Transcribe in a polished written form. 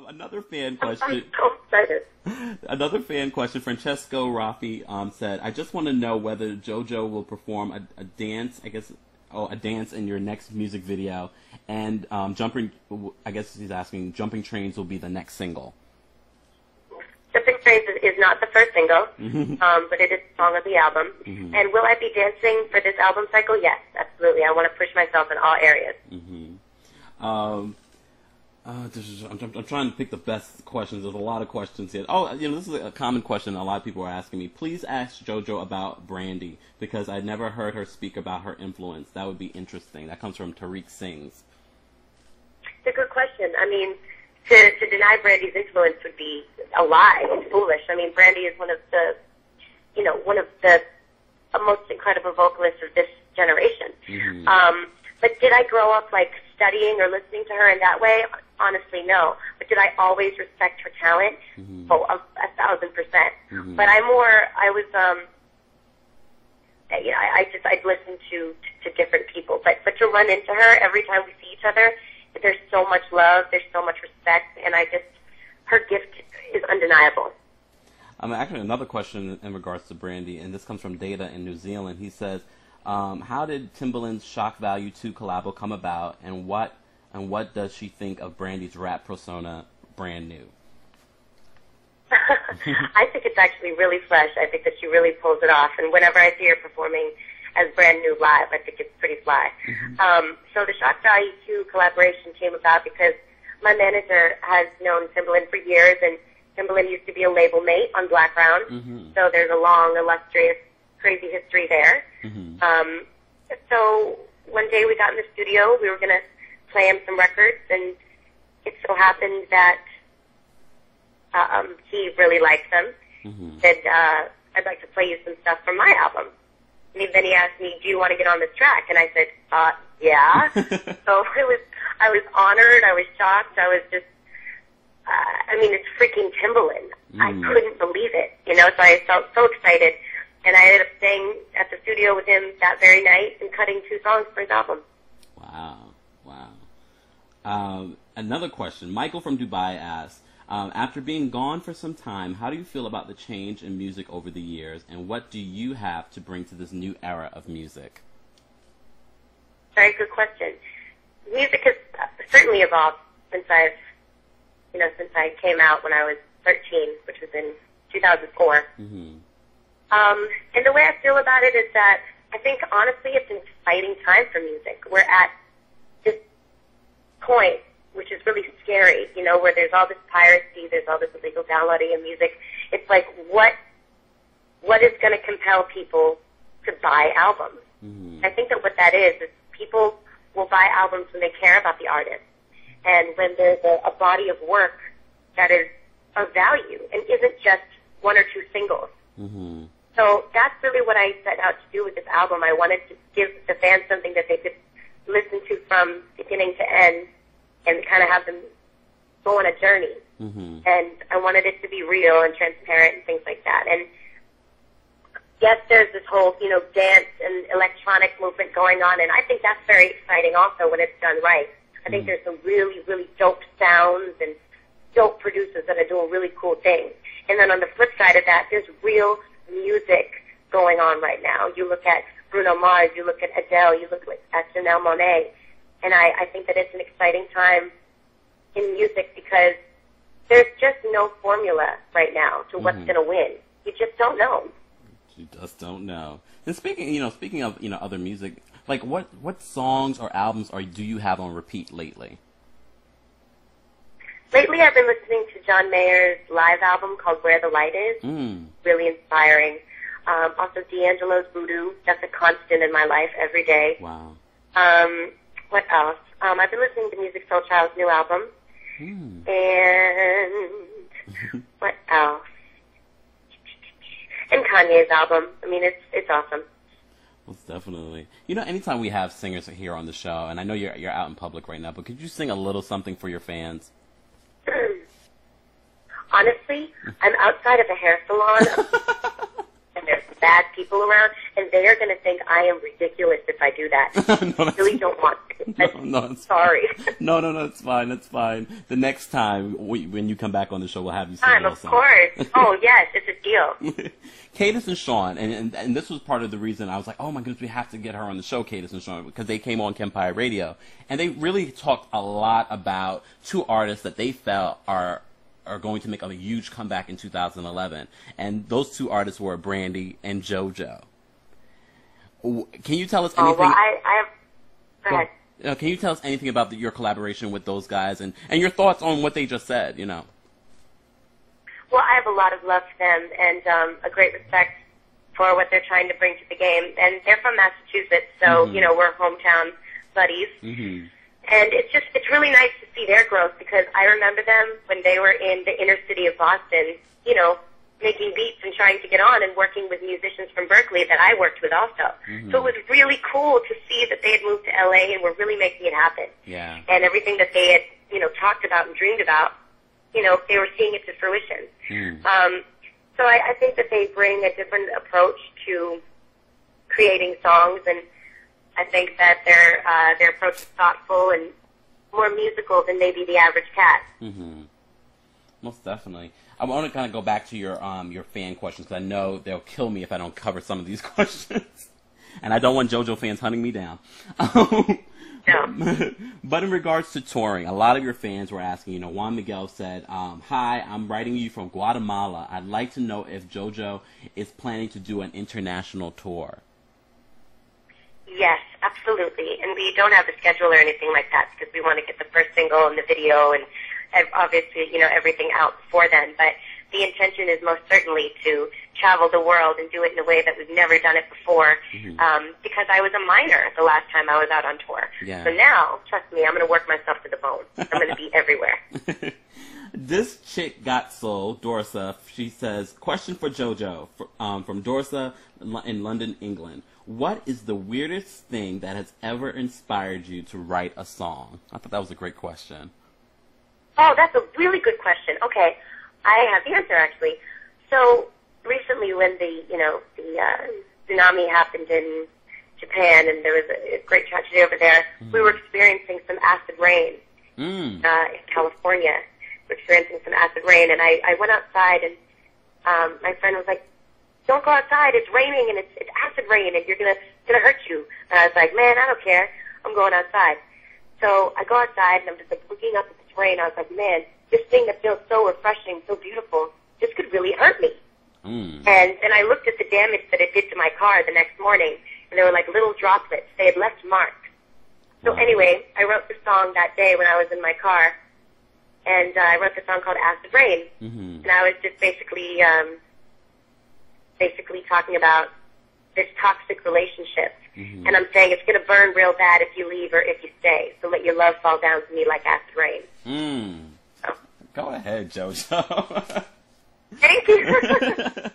Another fan question. I'm so excited. Another fan question. Francesco Raffi said, "I just want to know whether JoJo will perform a dance. I guess, a dance in your next music video, and jumping. I guess he's asking, Jumping Trains will be the next single." Jumping Trains is not the first single, but it is a song of the album. Mm-hmm. And will I be dancing for this album cycle? Yes, absolutely. I want to push myself in all areas. Mm-hmm. I'm trying to pick the best questions. There's a lot of questions here. This is a common question a lot of people are asking me. Please ask JoJo about Brandy, because I never heard her speak about her influence. That would be interesting. That comes from Tariq Singh's. It's a good question. I mean, to deny Brandy's influence would be a lie. It's foolish. I mean, Brandy is one of the most incredible vocalists of this generation. Mm-hmm. But did I grow up studying or listening to her in that way? Honestly, no. But did I always respect her talent? Mm-hmm. Oh, 1,000%. Mm-hmm. But I'd listen to different people. But to run into her every time we see each other, there's so much love, there's so much respect, and her gift is undeniable. Actually, another question in regards to Brandy, and this comes from Data in New Zealand. He says, how did Timbaland's Shock Value 2 collabo come about, and what does she think of Brandy's rap persona, Brand New? I think it's actually really fresh. I think that she really pulls it off, and whenever I see her performing as Brand New live, I think it's pretty fly. Mm-hmm. So the Shock Value 2 collaboration came about because my manager has known Timbaland for years, and Timbaland used to be a label mate on Black Round, so there's a long, illustrious, crazy history there. Mm-hmm. So one day we got in the studio, we were going to play him some records, and it so happened that he really liked them. Mm-hmm. Said, I'd like to play you some stuff from my album. And then he asked me, do you want to get on this track? And I said, yeah. So I was honored, I was shocked, I was just, it's freaking Timbaland. I couldn't believe it, so I felt so excited. And I ended up staying at the studio with him that very night and cutting 2 songs for his album. Wow. Another question. Michael from Dubai asks, after being gone for some time, how do you feel about the change in music over the years, and what do you have to bring to this new era of music? Very good question. Music has certainly evolved since I came out when I was 13, which was in 2004. Mm-hmm. And the way I feel about it is that I think, honestly, it's an exciting time for music. We're at this point, which is really scary, where there's all this piracy, there's all this illegal downloading of music. It's like, what is going to compel people to buy albums? Mm-hmm. I think that what that is people will buy albums when they care about the artist, and when there's a body of work that is of value and isn't just 1 or 2 singles. Mm-hmm. So that's really what I set out to do with this album. I wanted to give the fans something that they could listen to from beginning to end and kind of have them go on a journey. Mm-hmm. And I wanted it to be real and transparent and things like that. And yes, there's this whole, dance and electronic movement going on, and I think that's very exciting also when it's done right. I think there's some really, really dope sounds and dope producers that are doing really cool things. And then on the flip side of that, there's real music going on right now. You look at Bruno Mars, you look at Adele, you look at Janelle Monáe, and I think that it's an exciting time in music because there's just no formula right now to what's going to win. You just don't know. You just don't know. And speaking of other music, what songs or albums do you have on repeat lately? Lately, I've been listening to John Mayer's live album called Where the Light Is. Really inspiring. Also, D'Angelo's Voodoo. That's a constant in my life every day. Wow. What else? I've been listening to Music Soul Child's new album. And what else? And Kanye's album. It's awesome. Most definitely. Anytime we have singers here on the show, and I know you're out in public right now, but could you sing a little something for your fans? Honestly, I'm outside of a hair salon, and there's bad people around, and they are going to think I am ridiculous if I do that. No, I really don't want to. No, sorry. No, it's fine. It's fine. The next time when you come back on the show, we'll have you sing a little song. Of course. Oh, yes, it's a deal. Cadence and Sean, and this was part of the reason I was like, oh my goodness, we have to get her on the show, Cadence and Sean, because they came on KempireRadio, and they really talked a lot about two artists that they felt are going to make a huge comeback in 2011, and those two artists were Brandy and JoJo. Can you tell us anything? Oh, well, go ahead. Can you tell us anything about your collaboration with those guys and your thoughts on what they just said, you know? Well, I have a lot of love for them and a great respect for what they're trying to bring to the game. And they're from Massachusetts, so, you know, we're hometown buddies. Mm-hmm. And it's really nice to see their growth because I remember them when they were in the inner city of Boston, you know, making beats and trying to get on and working with musicians from Berkeley that I worked with also. Mm-hmm. So it was really cool to see that they had moved to LA and were really making it happen. Yeah. And everything that they had, you know, talked about and dreamed about, you know, they were seeing it to fruition. Mm. So I think that they bring a different approach to creating songs, and I think that their approach is thoughtful and more musical than maybe the average cat. Mm-hmm. Most definitely. I want to kind of go back to your fan questions because I know they'll kill me if I don't cover some of these questions, and I don't want JoJo fans hunting me down. No. But in regards to touring, a lot of your fans were asking, you know, Juan Miguel said, hi, I'm writing you from Guatemala. I'd like to know if JoJo is planning to do an international tour. Yes, absolutely. And we don't have a schedule or anything like that because we want to get the first single and the video and obviously, you know, everything out before then. But the intention is most certainly to travel the world and do it in a way that we've never done it before, because I was a minor the last time I was out on tour. Yeah. So now, trust me, I'm going to work myself to the bone. I'm going to be everywhere. This chick got soul, Dorsa. She says, question for JoJo from Dorsa in London, England. What is the weirdest thing that has ever inspired you to write a song? I thought that was a great question. Oh, that's a really good question. Okay. I have the answer, actually. So recently when the tsunami happened in Japan and there was a great tragedy over there, we were experiencing some acid rain in California. We were experiencing some acid rain, and I went outside, and my friend was like, don't go outside, it's raining, and it's acid rain, and it's gonna hurt you. And I was like, man, I don't care. I'm going outside. So I go outside, and I'm just like looking up at this rain. I was like, man, this thing that feels so refreshing, so beautiful, this could really hurt me. And then I looked at the damage that it did to my car the next morning, and there were like little droplets. They had left marks. So anyway, I wrote the song that day when I was in my car, and I wrote the song called Acid Rain. And I was just basically talking about this toxic relationship. And I'm saying it's going to burn real bad if you leave or if you stay. So let your love fall down to me like acid rain. Go ahead, JoJo. Thank you.